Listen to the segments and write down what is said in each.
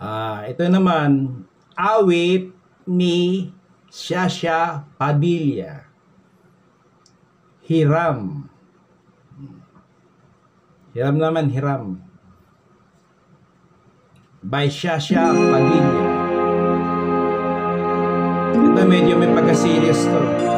Ito naman, awit ni Shasha Padilla. Hiram. Hiram naman, hiram. By Shasha Padilla. Ito medyo may pagka-serious to.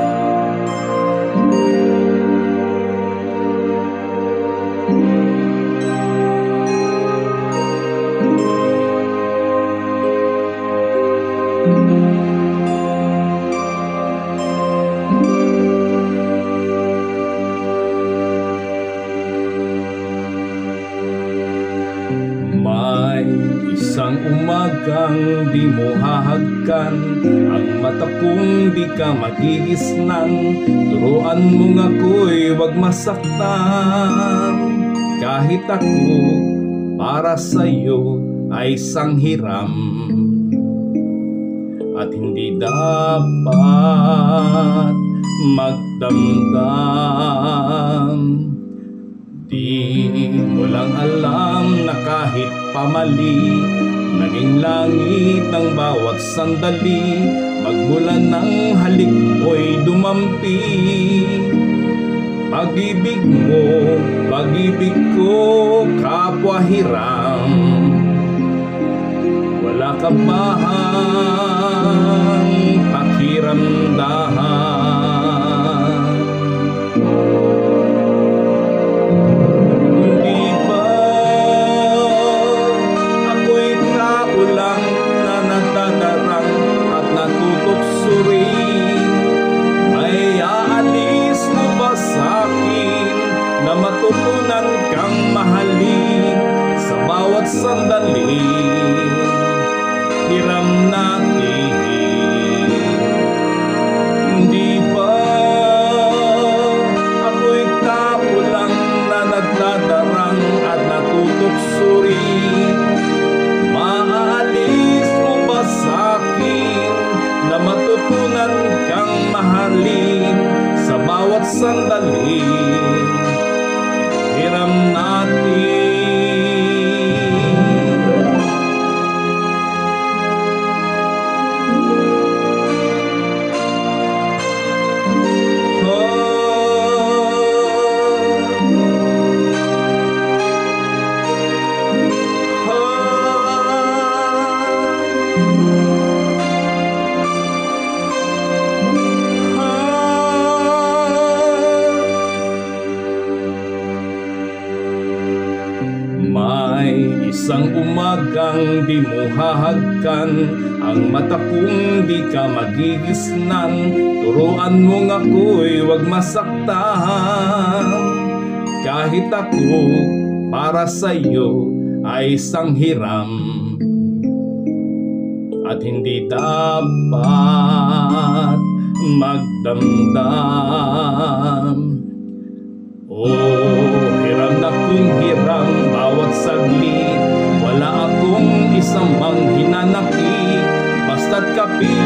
May isang umagang di mo hahagkan, ang mata kong di ka magigisnan. Turuan mong ako'y wag masaktan, kahit ako para sa'yo ay sanghiram. At hindi dapat magdamdam. Di mo lang alam na kahit pamali, naging langit ng bawat sandali. Magmulan ng halik mo'y dumampi. Pag-ibig mo, pag-ibig ko, kapwa hiram. Wala ka bahang pakiramdaman. Matutunan kang mahalin sa bawat sandali. Hiram natin, di ba? Ako'y tao lang na nagdadarang at natutuksuri. Maaalis mo ba sa'kin na matutunan kang mahalin sa bawat sandali? Hiram natin. May isang umagang di mo hahagkan, ang mata kong di ka magigisnan. Turuan mong ako'y wag masaktan, kahit ako para sa'yo ay sanghiram. At hindi dapat magdamdam. Hiram na kung hiram bawat saglit. Wala akong isang mang hinanakit, basta't kapiling